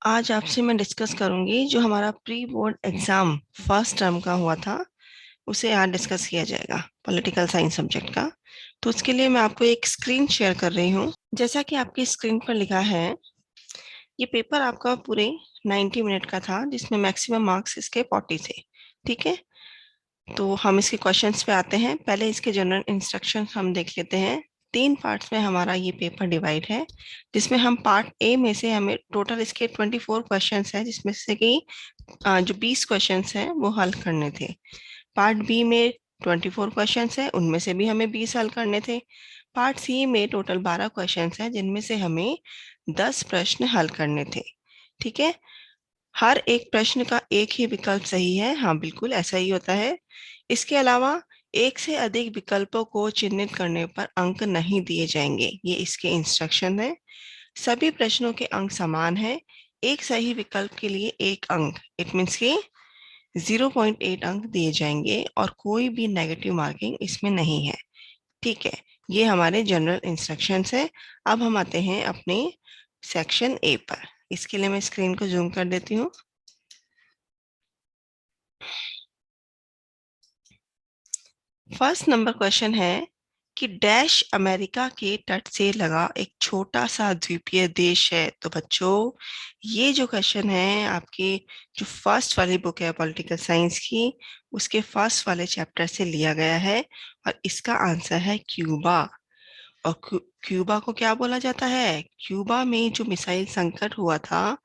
आज आपसे मैं डिस्कस करूंगी जो हमारा pre board exam first term का हुआ था उसे आज डिस्कस किया जाएगा पॉलिटिकल साइंस सब्जेक्ट का। तो उसके लिए मैं आपको एक स्क्रीन शेयर कर रही हूँ। जैसा कि आपकी स्क्रीन पर लिखा है, ये पेपर आपका पूरे 90 मिनट का था जिसमें मैक्सिमम मार्क्स इसके 40 थे। ठीक है, तो हम इसके क्वेश्चंस पे आते हैं। पहले इसके जनरल इंस्ट्रक्शंस हम देख लेते हैं। 3 पार्ट्स में हमारा ये पेपर डिवाइड है, जिसमें हम पार्ट ए में से हमें टोटल इसके 24 क्वेश्चंस है, जिसमें से कि जो 20 क्वेश्चंस हैं वो हल करने थे। पार्ट बी में 24 क्वेश्चंस है, उनमें से भी हमें 20 हल करने थे। पार्ट सी में टोटल 12 क्वेश्चंस है, जिनमें से हमें 10 प्रश्न हल करने थे। ठीक है, हर एक प्रश्न का एक ही विकल्प सही है। हाँ, बिल्कुल ऐसा ही होता है। इसके अलावा एक से अधिक विकल्पों को चिन्हित करने पर अंक नहीं दिए जाएंगे, ये इसके इंस्ट्रक्शन है। सभी प्रश्नों के अंक समान है। एक सही विकल्प के लिए 1 अंक, इट मीन्स कि 0.8 अंक दिए जाएंगे और कोई भी नेगेटिव मार्किंग इसमें नहीं है। ठीक है, ये हमारे जनरल इंस्ट्रक्शंस है। अब हम आते हैं अपने सेक्शन ए पर। इसके लिए मैं स्क्रीन को जूम कर देती हूँ। फर्स्ट नंबर क्वेश्चन है कि डैश अमेरिका के तट से लगा एक छोटा सा द्वीपीय देश है। तो बच्चों, ये जो क्वेश्चन है आपकी जो फर्स्ट वाली बुक है पॉलिटिकल साइंस की, उसके फर्स्ट वाले चैप्टर से लिया गया है और इसका आंसर है क्यूबा। और क्यूबा को क्या बोला जाता है? क्यूबा में जो मिसाइल संकट हुआ था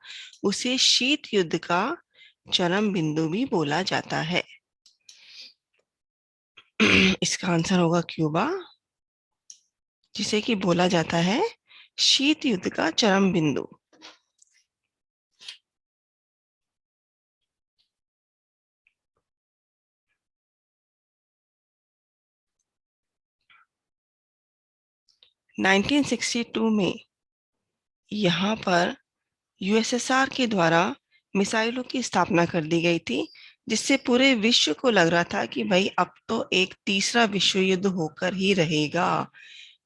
उसे शीत युद्ध का चरम बिंदु भी बोला जाता है। इसका आंसर होगा क्यूबा, जिसे कि बोला जाता है शीत युद्ध का चरम बिंदु। नाइनटीन 1962 में यहाँ पर यूएसएसआर के द्वारा मिसाइलों की स्थापना कर दी गई थी, जिससे पूरे विश्व को लग रहा था कि भाई अब तो एक तीसरा विश्व युद्ध होकर ही रहेगा,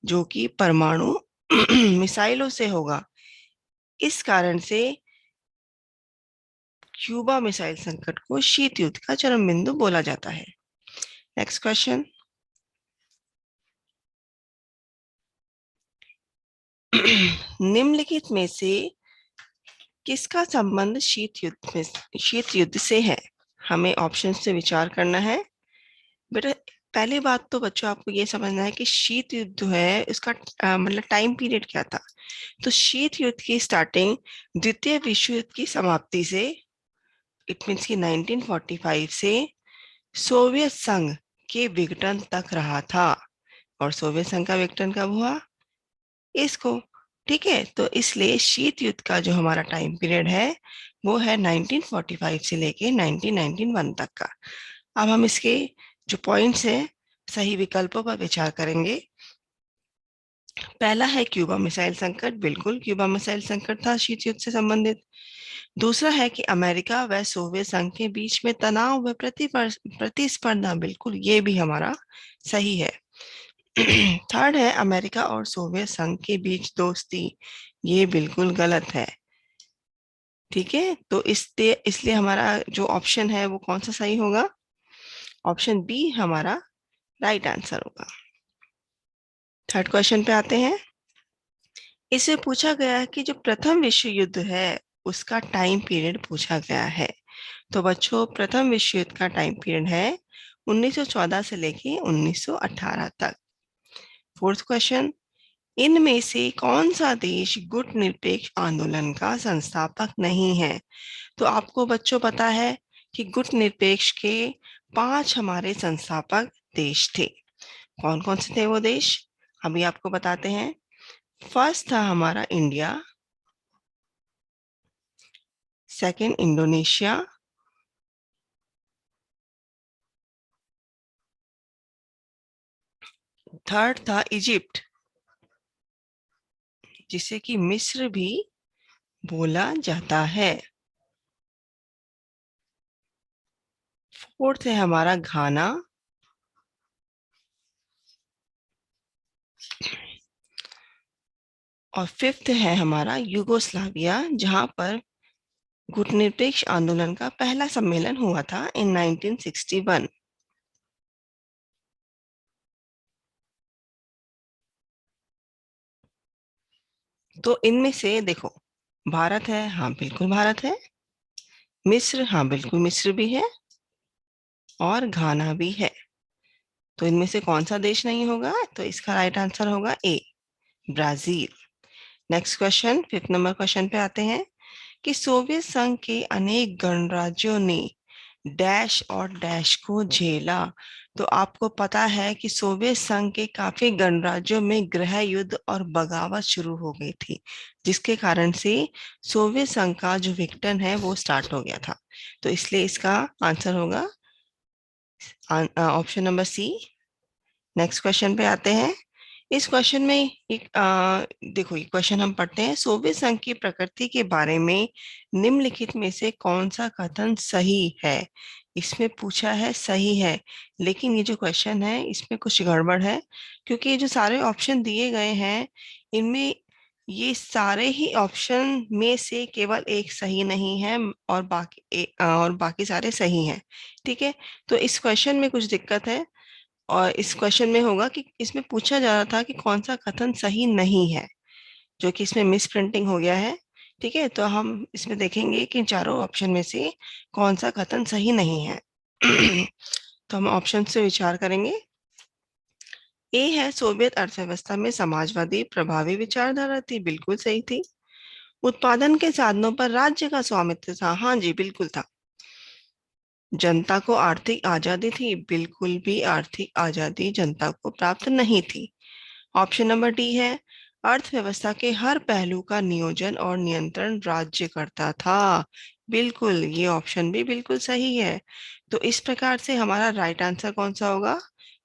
जो कि परमाणु मिसाइलों से होगा। इस कारण से क्यूबा मिसाइल संकट को शीत युद्ध का चरम बिंदु बोला जाता है। Next question. निम्नलिखित में से किसका संबंध शीत युद्ध से है? हमें ऑप्शन से विचार करना है। बेटा, पहली बात तो बच्चों आपको ये समझना है कि शीत युद्ध जो है उसका मतलब टाइम पीरियड क्या था। तो शीत युद्ध की स्टार्टिंग द्वितीय विश्व युद्ध की समाप्ति से, इट मीन्स की 1945 से सोवियत संघ के विघटन तक रहा था। और सोवियत संघ का विघटन कब हुआ? इसको। ठीक है, तो इसलिए शीत युद्ध का जो हमारा टाइम पीरियड है वो है 1945 से लेके 1991 तक का। अब हम इसके जो पॉइंट्स हैं सही विकल्पों पर विचार करेंगे। पहला है क्यूबा मिसाइल संकट, बिल्कुल क्यूबा मिसाइल संकट था शीत युद्ध से संबंधित। दूसरा है कि अमेरिका व सोवियत संघ के बीच में तनाव व प्रतिस्पर्धा, बिल्कुल ये भी हमारा सही है। थर्ड है अमेरिका और सोवियत संघ के बीच दोस्ती, ये बिल्कुल गलत है। ठीक है, तो इसलिए हमारा जो ऑप्शन है वो कौन सा सही होगा? ऑप्शन बी हमारा राइट आंसर होगा। थर्ड क्वेश्चन पे आते हैं। इसे पूछा गया है कि जो प्रथम विश्व युद्ध है उसका टाइम पीरियड पूछा गया है। तो बच्चों, प्रथम विश्व युद्ध का टाइम पीरियड है 1914 से लेके 1918 तक। फोर्थ क्वेश्चन, इनमें से कौन सा देश गुट निरपेक्ष आंदोलन का संस्थापक नहीं है? तो आपको बच्चों पता है कि गुट निरपेक्ष के 5 हमारे संस्थापक देश थे। कौन कौन से थे वो देश? अभी आपको बताते हैं। फर्स्ट था हमारा इंडिया, सेकंड इंडोनेशिया, थर्ड था इजिप्ट, जिसे कि मिस्र भी बोला जाता है, फोर्थ है हमारा घाना, और फिफ्थ है हमारा यूगोस्लाविया, जहां पर गुटनिरपेक्ष आंदोलन का पहला सम्मेलन हुआ था इन 1961। तो इनमें से देखो, भारत है, हाँ बिल्कुल भारत है। मिस्र, हाँ बिल्कुल मिस्र भी है। और घाना भी है। तो इनमें से कौन सा देश नहीं होगा? तो इसका राइट आंसर होगा A, Brazil. Next question, 5 number question पे आते हैं कि सोवियत संघ के अनेक गणराज्यों ने डैश और डैश को झेला। तो आपको पता है कि सोवियत संघ के काफी गणराज्यों में गृह युद्ध और बगावत शुरू हो गई थी, जिसके कारण से सोवियत संघ का जो विघटन है वो स्टार्ट हो गया था। तो इसलिए इसका आंसर होगा option number C. Next question पे आते हैं। इस क्वेश्चन में देखो, ये क्वेश्चन हम पढ़ते हैं, सोवियत संघ की प्रकृति के बारे में निम्नलिखित में से कौन सा कथन सही है? इसमें पूछा है सही है, लेकिन ये जो क्वेश्चन है इसमें कुछ गड़बड़ है, क्योंकि ये जो सारे ऑप्शन दिए गए हैं इनमें ये सारे ही ऑप्शन में से केवल एक सही नहीं है, और बाकी सारे सही हैं। ठीक है। तो इस क्वेश्चन में कुछ दिक्कत है, और इस क्वेश्चन में होगा कि इसमें पूछा जा रहा था कि कौन सा कथन सही नहीं है, जो कि इसमें मिस प्रिंटिंग हो गया है। ठीक है, तो हम इसमें देखेंगे कि इन चारों ऑप्शन में से कौन सा कथन सही नहीं है। तो हम ऑप्शन से विचार करेंगे। ए है, सोवियत अर्थव्यवस्था में समाजवादी प्रभावी विचारधारा थी, बिल्कुल सही थी। उत्पादन के साधनों पर राज्य का स्वामित्व था, हाँ जी बिल्कुल था। जनता को आर्थिक आजादी थी, बिल्कुल भी आर्थिक आजादी जनता को प्राप्त नहीं थी। ऑप्शन नंबर डी है, अर्थव्यवस्था के हर पहलू का नियोजन और नियंत्रण राज्य करता था, बिल्कुल ये ऑप्शन भी बिल्कुल सही है। तो इस प्रकार से हमारा राइट आंसर कौन सा होगा?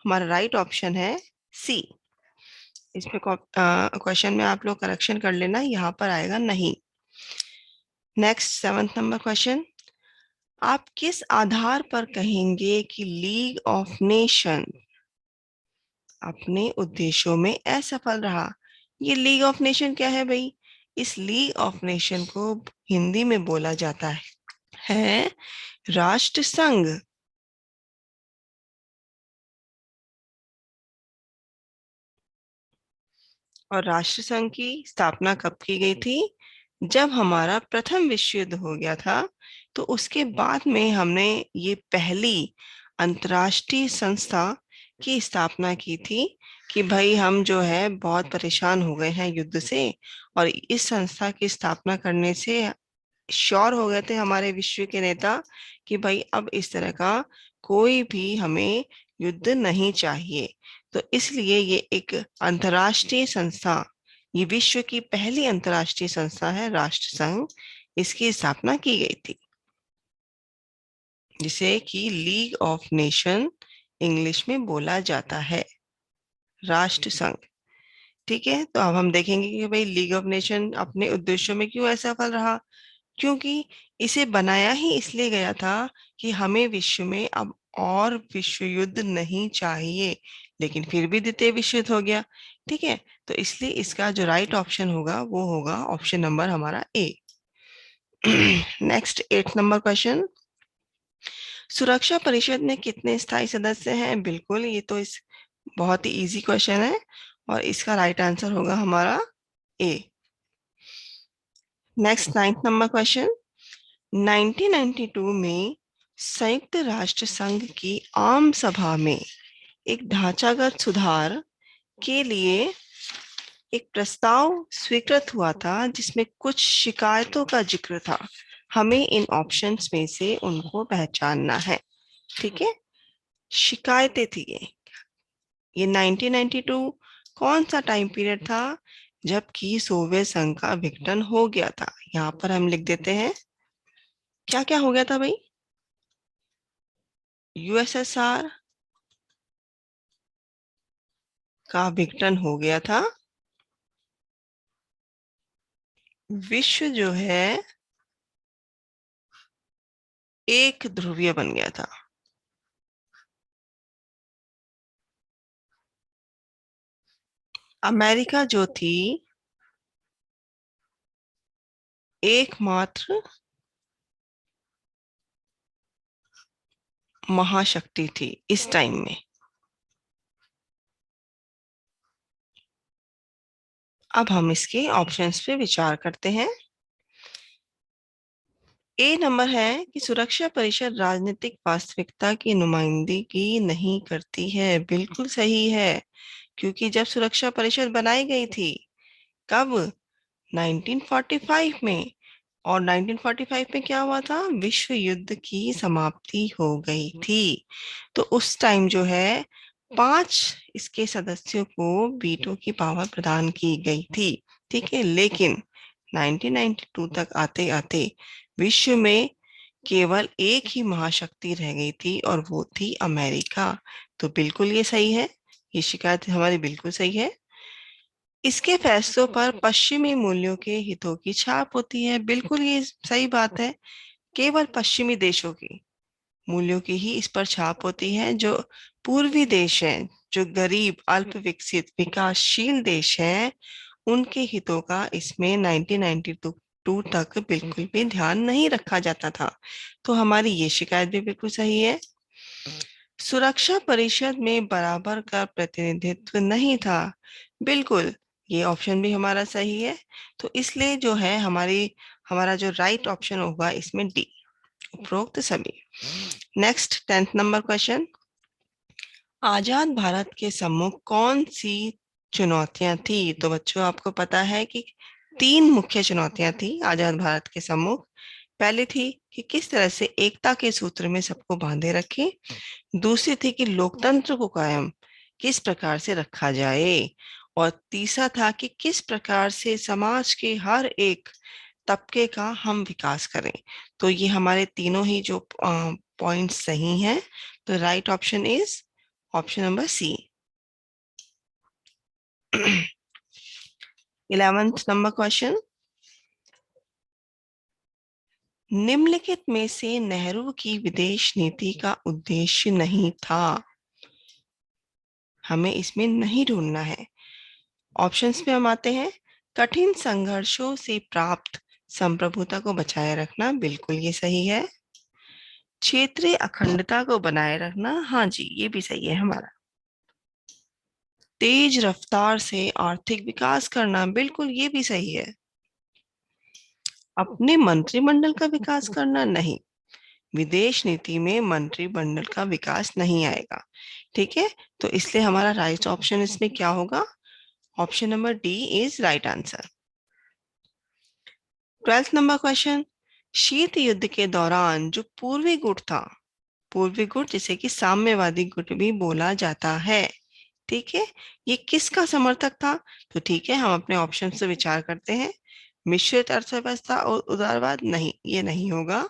हमारा राइट ऑप्शन है सी। इसमें क्वेश्चन में आप लोग करेक्शन कर लेना, यहाँ पर आएगा नहीं। नेक्स्ट, 7th नंबर क्वेश्चन, आप किस आधार पर कहेंगे कि लीग ऑफ नेशन अपने उद्देश्यों में असफल रहा? ये लीग ऑफ नेशन क्या है भाई? इस लीग ऑफ नेशन को हिंदी में बोला जाता है राष्ट्र संघ। और राष्ट्र संघ की स्थापना कब की गई थी? जब हमारा प्रथम विश्व युद्ध हो गया था, तो उसके बाद में हमने ये पहली अंतर्राष्ट्रीय संस्था की स्थापना की थी कि भाई हम जो है बहुत परेशान हो गए हैं युद्ध से, और इस संस्था की स्थापना करने से श्योर हो गए थे हमारे विश्व के नेता कि भाई अब इस तरह का कोई भी हमें युद्ध नहीं चाहिए। तो इसलिए ये एक अंतर्राष्ट्रीय संस्था, ये विश्व की पहली अंतर्राष्ट्रीय संस्था है राष्ट्र संघ, इसकी स्थापना की गई थी, जिसे कि लीग ऑफ नेशन इंग्लिश में बोला जाता है, राष्ट्र संघ। ठीक है, तो अब हम देखेंगे कि भाई लीग ऑफ नेशन अपने उद्देश्यों में क्यों असफल रहा। क्योंकि इसे बनाया ही इसलिए गया था कि हमें विश्व में अब और विश्व युद्ध नहीं चाहिए, लेकिन फिर भी द्वितीय विश्व युद्ध हो गया। ठीक है, तो इसलिए इसका जो राइट ऑप्शन होगा वो होगा ऑप्शन नंबर हमारा ए। नेक्स्ट, 8th नंबर क्वेश्चन, सुरक्षा परिषद में कितने स्थायी सदस्य हैं? बिल्कुल, ये तो इस बहुत ही इजी क्वेश्चन है, और इसका राइट आंसर होगा हमारा ए। नेक्स्ट, 9th नंबर क्वेश्चन, 1992 में संयुक्त राष्ट्र संघ की आम सभा में एक ढांचागत सुधार के लिए एक प्रस्ताव स्वीकृत हुआ था, जिसमें कुछ शिकायतों का जिक्र था। हमें इन ऑप्शंस में से उनको पहचानना है। ठीक है, शिकायतें थी ये 1992 कौन सा टाइम पीरियड था? जबकि सोवियत संघ का विघटन हो गया था। यहाँ पर हम लिख देते हैं क्या क्या हो गया था भाई। यूएसएसआर का विघटन हो गया था, विश्व जो है एक ध्रुवीय बन गया था, अमेरिका जो थी एकमात्र महाशक्ति थी इस टाइम में? अब हम इसके ऑप्शंस पे विचार करते हैं। ए नंबर है कि सुरक्षा परिषद राजनीतिक वास्तविकता की नुमाइंदगी नहीं करती है। बिल्कुल सही है, क्योंकि जब सुरक्षा परिषद बनाई गई थी, कब? 1945 में। और 1945 में क्या हुआ था? विश्व युद्ध की समाप्ति हो गई थी। तो उस टाइम जो है 5 इसके सदस्यों को वीटो की पावर प्रदान की गई थी। ठीक है, लेकिन 1992 तक आते आते विश्व में केवल एक ही महाशक्ति रह गई थी और वो थी अमेरिका। तो बिल्कुल ये सही है, ये शिकायत हमारी बिल्कुल सही है। इसके फैसलों पर पश्चिमी मूल्यों के हितों की छाप होती है। बिल्कुल ये सही बात है, केवल पश्चिमी देशों की मूल्यों की ही इस पर छाप होती है। जो पूर्वी देश हैं, जो गरीब, अल्प विकसित, विकासशील देश हैं, उनके हितों का इसमें 1992 तक बिल्कुल भी ध्यान नहीं रखा जाता था। तो हमारी ये शिकायत भी बिल्कुल सही है। सुरक्षा परिषद में बराबर का प्रतिनिधित्व नहीं था। बिल्कुल, ये ऑप्शन भी हमारा सही है। तो इसलिए जो है हमारा जो राइट ऑप्शन होगा इसमें डी, उपरोक्त सभी। Next 10th number question. आजाद भारत के सम्मुख कौन सी चुनौतियां थी? तो बच्चों, आपको पता है कि 3 मुख्य चुनौतियां थी आजाद भारत के सम्मुख। पहली थी कि किस तरह से एकता के सूत्र में सबको बांधे रखें। दूसरी थी कि लोकतंत्र को कायम किस प्रकार से रखा जाए। और तीसरा था कि किस प्रकार से समाज के हर एक तबके का हम विकास करें। तो ये हमारे तीनों ही जो पॉइंट्स सही हैं। तो right option is option number C. 11th number question. निम्नलिखित में से नेहरू की विदेश नीति का उद्देश्य नहीं था? हमें इसमें नहीं ढूंढना है। ऑप्शंस पे हम आते हैं। कठिन संघर्षों से प्राप्त संप्रभुता को बचाए रखना, बिल्कुल ये सही है। क्षेत्रीय अखंडता को बनाए रखना, हाँ जी, ये भी सही है हमारा। तेज रफ्तार से आर्थिक विकास करना, बिल्कुल ये भी सही है। अपने मंत्रिमंडल का विकास करना, नहीं, विदेश नीति में मंत्रिमंडल का विकास नहीं आएगा। ठीक है, तो इसलिए हमारा राइट ऑप्शन इसमें क्या होगा? Option number D is right answer. 12th number question. शीत युद्ध के दौरान जो पूर्वी गुट था, पूर्वी गुट जिसे कि साम्यवादी गुट भी बोला जाता है, ठीक है, ये किसका समर्थक था? तो ठीक है, हम अपने ऑप्शन से विचार करते हैं। मिश्रित अर्थव्यवस्था और उदारवाद, नहीं, ये नहीं होगा।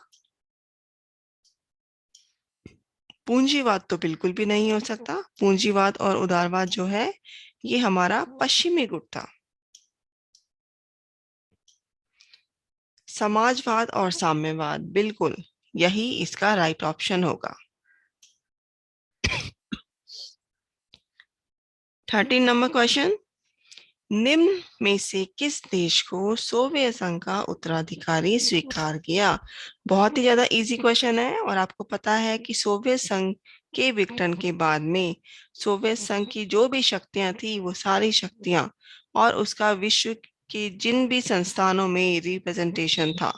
पूंजीवाद तो बिल्कुल भी नहीं हो सकता। पूंजीवाद और उदारवाद जो है ये हमारा पश्चिमी गुट था। समाजवाद और साम्यवाद, बिल्कुल यही इसका राइट ऑप्शन होगा। 13 नंबर क्वेश्चन। निम्न में से किस देश को सोवियत संघ का उत्तराधिकारी स्वीकार किया? बहुत ही ज्यादा इजी क्वेश्चन है, और आपको पता है कि सोवियत संघ के विघटन के बाद में सोवियत संघ की जो भी शक्तियां थी, वो सारी शक्तियां और उसका विश्व के जिन भी संस्थानों में रिप्रेजेंटेशन था,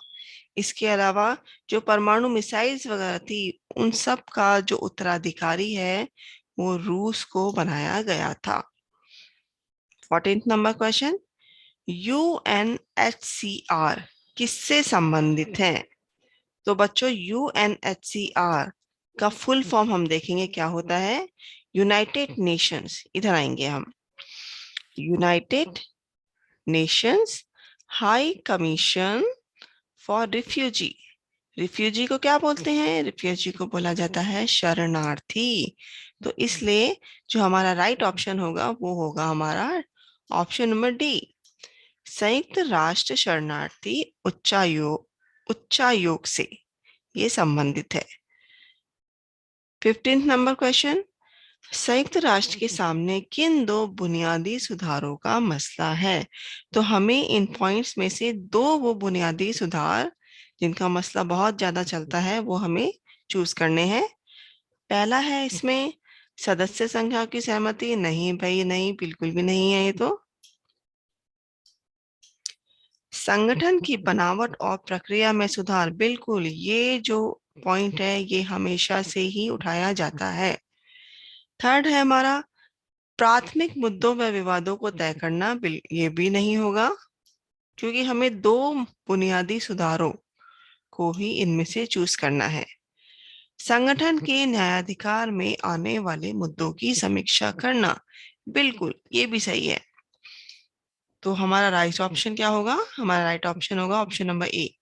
इसके अलावा जो परमाणु मिसाइल्स वगैरह थी, उन सब का जो उत्तराधिकारी है वो रूस को बनाया गया था। 14th number question. यूएनएचसीआर किससे संबंधित है? तो बच्चों, यूएनएचसीआर का फुल फॉर्म हम देखेंगे क्या होता है। यूनाइटेड नेशंस, इधर आएंगे हम। United Nations high commission for refugee. Refugee को क्या बोलते हैं? रिफ्यूजी को बोला जाता है शरणार्थी। तो इसलिए जो हमारा राइट ऑप्शन होगा वो होगा हमारा ऑप्शन नंबर डी। संयुक्त राष्ट्र शरणार्थी उच्चायोग से ये संबंधित है। 15th number question. संयुक्त राष्ट्र के सामने किन 2 बुनियादी सुधारों का मसला है? तो हमें इन पॉइंट्स में से 2 वो बुनियादी सुधार जिनका मसला बहुत ज्यादा चलता है वो हमें चूज करने हैं। पहला है इसमें सदस्य संख्या की सहमति, नहीं भाई नहीं, बिल्कुल भी नहीं है ये तो। संगठन की बनावट और प्रक्रिया में सुधार, बिल्कुल, ये जो पॉइंट है ये हमेशा से ही उठाया जाता है। थर्ड है हमारा प्राथमिक मुद्दों व विवादों को तय करना, ये भी नहीं होगा, क्योंकि हमें दो बुनियादी सुधारों को ही इनमें से चूज करना है। संगठन के न्यायाधिकार में आने वाले मुद्दों की समीक्षा करना, बिल्कुल ये भी सही है। तो हमारा राइट ऑप्शन क्या होगा? हमारा राइट ऑप्शन होगा option number A,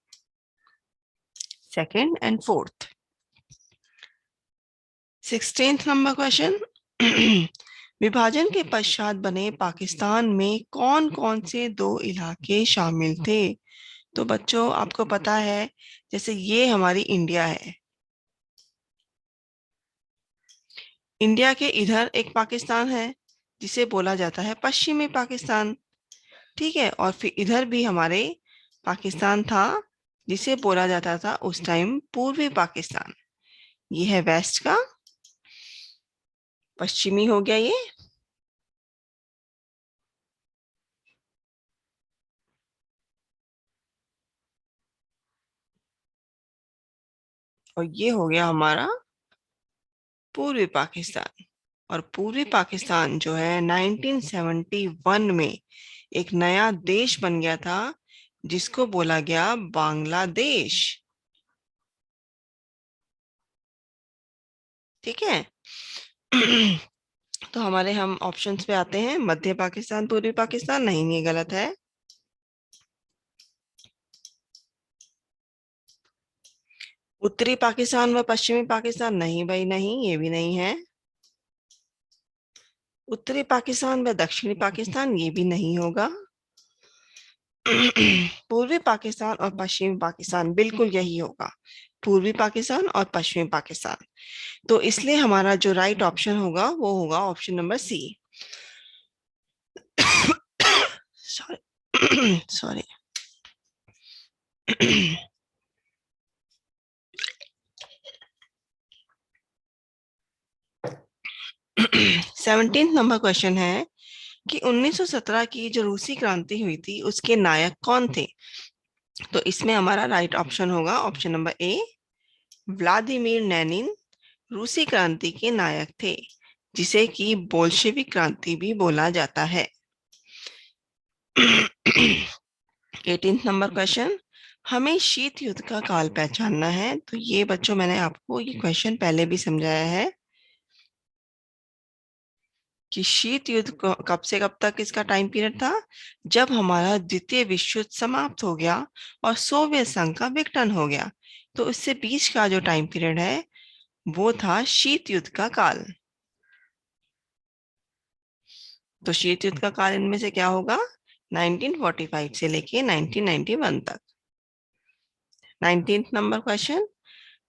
second and fourth. 16th number question. विभाजन के पश्चात बने पाकिस्तान में कौन कौन से दो इलाके शामिल थे? तो बच्चों आपको पता है, जैसे ये हमारी इंडिया है, इंडिया के इधर एक पाकिस्तान है जिसे बोला जाता है पश्चिमी पाकिस्तान, ठीक है, और फिर इधर भी हमारे पाकिस्तान था जिसे बोला जाता था उस टाइम पूर्वी पाकिस्तान। ये है वेस्ट का, पश्चिमी हो गया ये, और ये हो गया हमारा पूर्वी पाकिस्तान। और पूर्वी पाकिस्तान जो है 1971 में एक नया देश बन गया था जिसको बोला गया बांग्लादेश, ठीक है। तो हमारे हम ऑप्शंस पे आते हैं, मध्य पाकिस्तान, पूर्वी पाकिस्तान, नहीं ये गलत है। उत्तरी पाकिस्तान व पश्चिमी पाकिस्तान, नहीं भाई नहीं, ये भी नहीं है। उत्तरी पाकिस्तान व दक्षिणी पाकिस्तान, ये भी नहीं होगा। पूर्वी पाकिस्तान और पश्चिमी पाकिस्तान, बिल्कुल यही होगा, पूर्वी पाकिस्तान और पश्चिमी पाकिस्तान। तो इसलिए हमारा जो राइट ऑप्शन होगा वो होगा option number C. Sorry sorry. 17th number question है कि 1917 की जो रूसी क्रांति हुई थी उसके नायक कौन थे? तो इसमें हमारा राइट ऑप्शन होगा option number A, Vladimir Lenin रूसी क्रांति के नायक थे, जिसे कि बोल्शेविक क्रांति भी बोला जाता है। 18th नंबर क्वेश्चन, हमें शीत युद्ध का काल पहचानना है। तो ये बच्चों मैंने आपको ये क्वेश्चन पहले भी समझाया है कि शीत युद्ध कब से कब तक इसका टाइम पीरियड था, जब हमारा द्वितीय विश्व युद्ध समाप्त हो गया और सोवियत संघ का विघटन हो गया। तो इससे बीच का जो टाइम पीरियड है वो था शीत युद्ध का काल। तो शीत युद्ध का काल इनमें से क्या होगा? 1945 से लेके 1991 तक। 19th नंबर क्वेश्चन,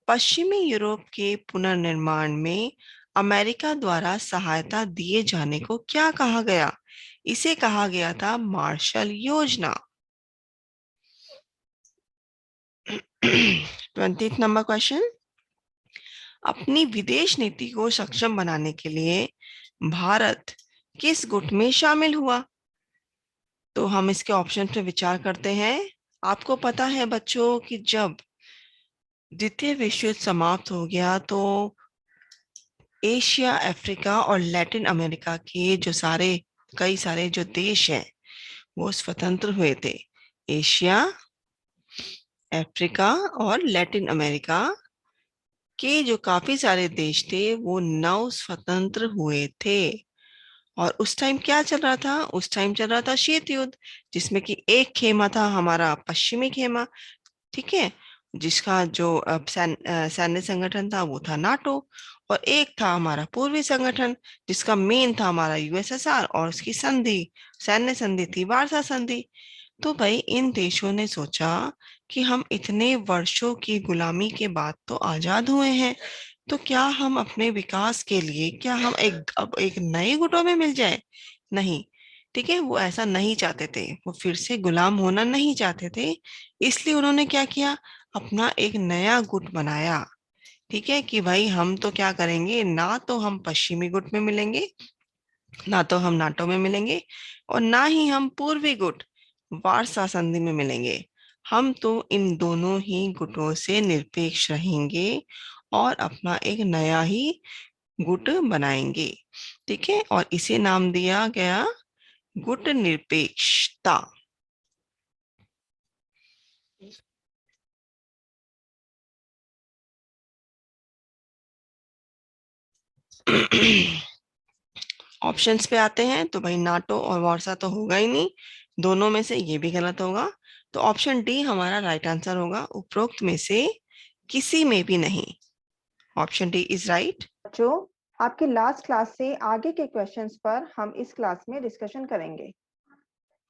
पश्चिमी यूरोप के पुनर्निर्माण में अमेरिका द्वारा सहायता दिए जाने को क्या कहा गया? इसे कहा गया था मार्शल योजना। 20th नंबर क्वेश्चन, अपनी विदेश नीति को सक्षम बनाने के लिए भारत किस गुट में शामिल हुआ? तो हम इसके ऑप्शन पे विचार करते हैं। आपको पता है बच्चों कि जब द्वितीय विश्व युद्ध समाप्त हो गया तो एशिया, अफ्रीका और लैटिन अमेरिका के जो कई सारे जो देश हैं वो स्वतंत्र हुए थे। एशिया, अफ्रीका और लैटिन अमेरिका के जो काफी सारे देश थे वो नव स्वतंत्र हुए थे। और उस टाइम क्या चल रहा था? उस टाइम चल रहा था शीत युद्ध, जिसमें कि एक खेमा था हमारा पश्चिमी खेमा, ठीक है, जिसका जो सैन्य संगठन था वो था नाटो, और एक था हमारा पूर्वी संगठन जिसका मेन था हमारा यूएसएसआर, और उसकी सैन्य संधि थी वार्सा संधि। तो भाई इन देशों ने सोचा कि हम इतने वर्षों की गुलामी के बाद तो आजाद हुए हैं, तो क्या हम अपने विकास के लिए क्या हम अब एक नए गुटों में मिल जाए? नहीं, ठीक है, वो ऐसा नहीं चाहते थे, वो फिर से गुलाम होना नहीं चाहते थे। इसलिए उन्होंने क्या किया, अपना एक नया गुट बनाया, ठीक है कि भाई हम तो क्या करेंगे, ना तो हम पश्चिमी गुट में मिलेंगे, ना तो हम नाटो में मिलेंगे, और ना ही हम पूर्वी गुट वारसा संधि में मिलेंगे। हम तो इन दोनों ही गुटों से निरपेक्ष रहेंगे और अपना एक नया ही गुट बनाएंगे। ठीक है, और इसे नाम दिया गया गुट निरपेक्षता। ऑप्शंस पे आते हैं तो भाई नाटो और वारसा तो होगा ही नहीं, दोनों में से ये भी गलत होगा। तो ऑप्शन डी हमारा राइट आंसर होगा, उपरोक्त में से किसी में भी नहीं। Option D is right. बच्चों, आपकी लास्ट क्लास से आगे के क्वेश्चंस पर हम इस क्लास में डिस्कशन करेंगे।